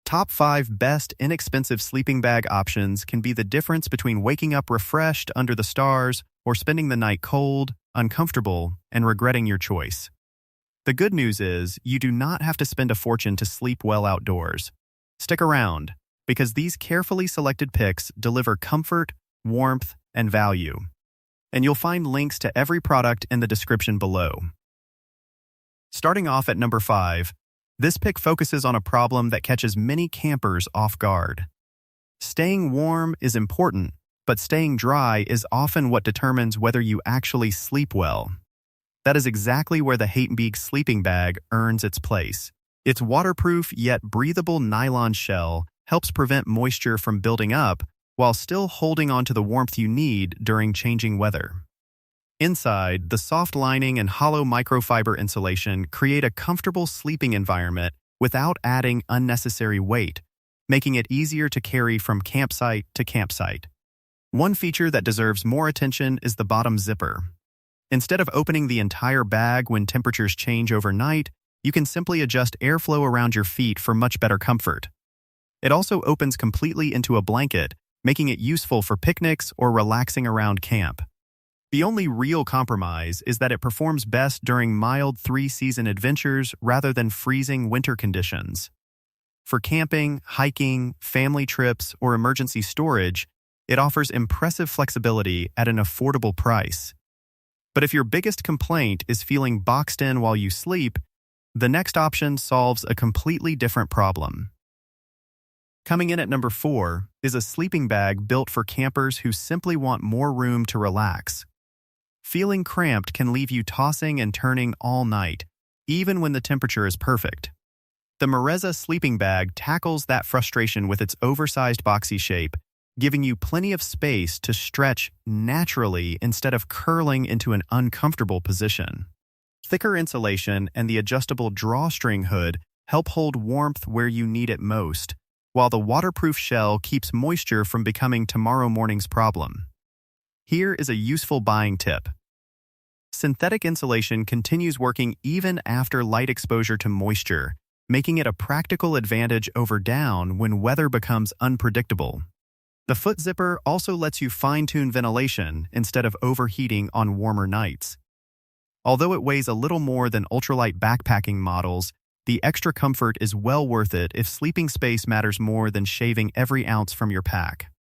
Top 5 best inexpensive sleeping bag options can be the difference between waking up refreshed under the stars or spending the night cold, uncomfortable, and regretting your choice. The good news is you do not have to spend a fortune to sleep well outdoors. Stick around, because these carefully selected picks deliver comfort, warmth, and value. And you'll find links to every product in the description below. Starting off at number 5, this pick focuses on a problem that catches many campers off guard. Staying warm is important, but staying dry is often what determines whether you actually sleep well. That is exactly where the HTMEYBG Sleeping Bag earns its place. Its waterproof yet breathable nylon shell helps prevent moisture from building up while still holding on to the warmth you need during changing weather. Inside, the soft lining and hollow microfiber insulation create a comfortable sleeping environment without adding unnecessary weight, making it easier to carry from campsite to campsite. One feature that deserves more attention is the bottom zipper. Instead of opening the entire bag when temperatures change overnight, you can simply adjust airflow around your feet for much better comfort. It also opens completely into a blanket, making it useful for picnics or relaxing around camp. The only real compromise is that it performs best during mild 3-season adventures rather than freezing winter conditions. For camping, hiking, family trips, or emergency storage, it offers impressive flexibility at an affordable price. But if your biggest complaint is feeling boxed in while you sleep, the next option solves a completely different problem. Coming in at number 4 is a sleeping bag built for campers who simply want more room to relax. Feeling cramped can leave you tossing and turning all night, even when the temperature is perfect. The MEREZA Sleeping Bag tackles that frustration with its oversized boxy shape, giving you plenty of space to stretch naturally instead of curling into an uncomfortable position. Thicker insulation and the adjustable drawstring hood help hold warmth where you need it most, while the waterproof shell keeps moisture from becoming tomorrow morning's problem. Here is a useful buying tip. Synthetic insulation continues working even after light exposure to moisture, making it a practical advantage over down when weather becomes unpredictable. The foot zipper also lets you fine-tune ventilation instead of overheating on warmer nights. Although it weighs a little more than ultralight backpacking models, the extra comfort is well worth it if sleeping space matters more than shaving every ounce from your pack.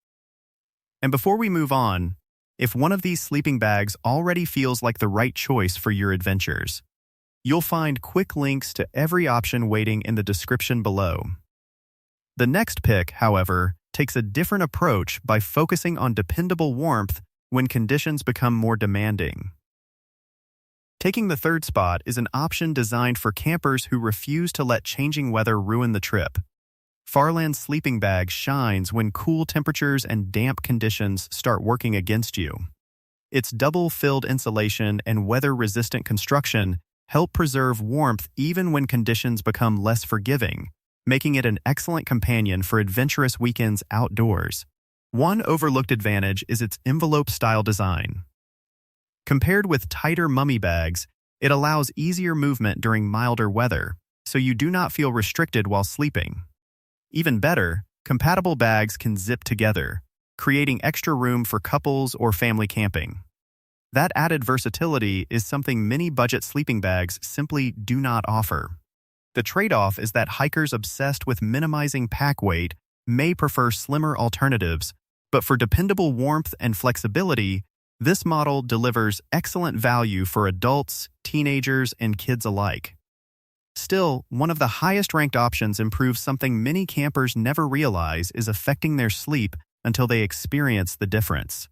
And before we move on, if one of these sleeping bags already feels like the right choice for your adventures, you'll find quick links to every option waiting in the description below. The next pick, however, takes a different approach by focusing on dependable warmth when conditions become more demanding. Taking the third spot is an option designed for campers who refuse to let changing weather ruin the trip. FARLAND Sleeping Bag shines when cool temperatures and damp conditions start working against you. Its double-filled insulation and weather-resistant construction help preserve warmth even when conditions become less forgiving, making it an excellent companion for adventurous weekends outdoors. One overlooked advantage is its envelope-style design. Compared with tighter mummy bags, it allows easier movement during milder weather, so you do not feel restricted while sleeping. Even better, compatible bags can zip together, creating extra room for couples or family camping. That added versatility is something many budget sleeping bags simply do not offer. The trade-off is that hikers obsessed with minimizing pack weight may prefer slimmer alternatives, but for dependable warmth and flexibility, this model delivers excellent value for adults, teenagers, and kids alike. Still, one of the highest-ranked options improves something many campers never realize is affecting their sleep until they experience the difference.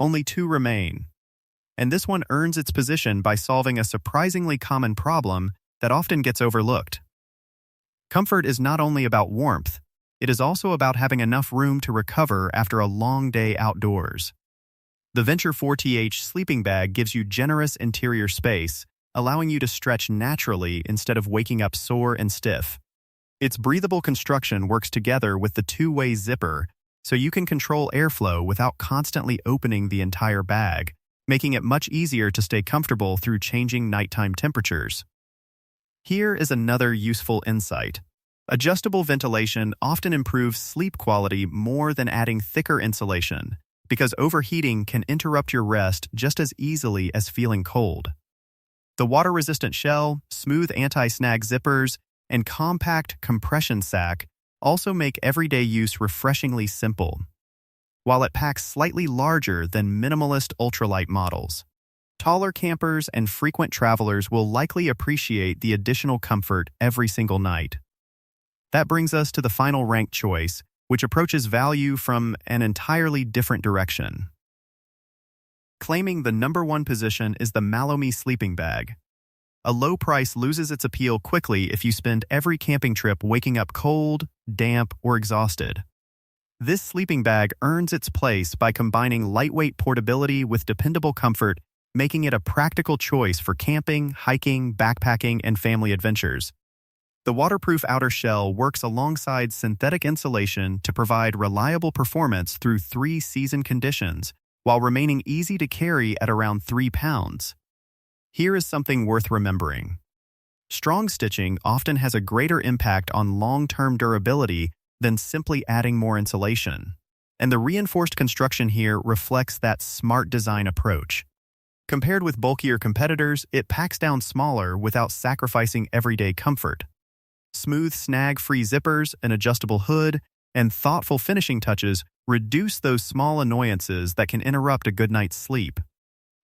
Only 2 remain, and this one earns its position by solving a surprisingly common problem that often gets overlooked. Comfort is not only about warmth, it is also about having enough room to recover after a long day outdoors. The Venture 4TH Sleeping Bag gives you generous interior space, allowing you to stretch naturally instead of waking up sore and stiff. Its breathable construction works together with the 2-way zipper, so you can control airflow without constantly opening the entire bag, making it much easier to stay comfortable through changing nighttime temperatures. Here is another useful insight. Adjustable ventilation often improves sleep quality more than adding thicker insulation, because overheating can interrupt your rest just as easily as feeling cold. The water-resistant shell, smooth anti-snag zippers, and compact compression sack also make everyday use refreshingly simple, while it packs slightly larger than minimalist ultralight models. Taller campers and frequent travelers will likely appreciate the additional comfort every single night. That brings us to the final ranked choice, which approaches value from an entirely different direction. Claiming the #1 position is the MalloMe Sleeping Bag. A low price loses its appeal quickly if you spend every camping trip waking up cold, damp, or exhausted. This sleeping bag earns its place by combining lightweight portability with dependable comfort, making it a practical choice for camping, hiking, backpacking, and family adventures. The waterproof outer shell works alongside synthetic insulation to provide reliable performance through 3 season conditions, while remaining easy to carry at around 3 pounds. Here is something worth remembering. Strong stitching often has a greater impact on long-term durability than simply adding more insulation, and the reinforced construction here reflects that smart design approach. Compared with bulkier competitors, it packs down smaller without sacrificing everyday comfort. Smooth snag-free zippers, an adjustable hood, and thoughtful finishing touches reduce those small annoyances that can interrupt a good night's sleep.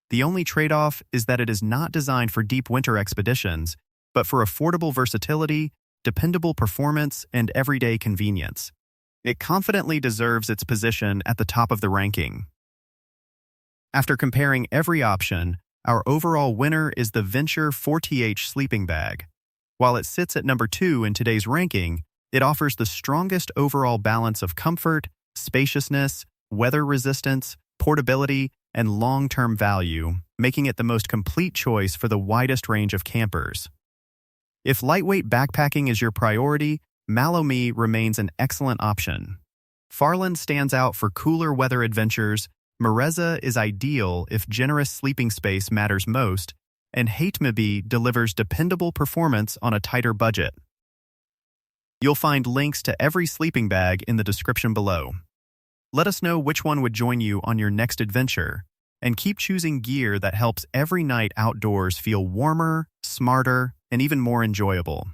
The only trade-off is that it is not designed for deep winter expeditions, but for affordable versatility, dependable performance, and everyday convenience. It confidently deserves its position at the top of the ranking. After comparing every option, our overall winner is the Venture 4TH Sleeping Bag. While it sits at #2 in today's ranking, it offers the strongest overall balance of comfort, spaciousness, weather resistance, portability, and long-term value, making it the most complete choice for the widest range of campers. If lightweight backpacking is your priority, MalloMe remains an excellent option. FARLAND stands out for cooler weather adventures, MEREZA is ideal if generous sleeping space matters most, and HTMEYBG delivers dependable performance on a tighter budget. You'll find links to every sleeping bag in the description below. Let us know which one would join you on your next adventure, and keep choosing gear that helps every night outdoors feel warmer, smarter, and even more enjoyable.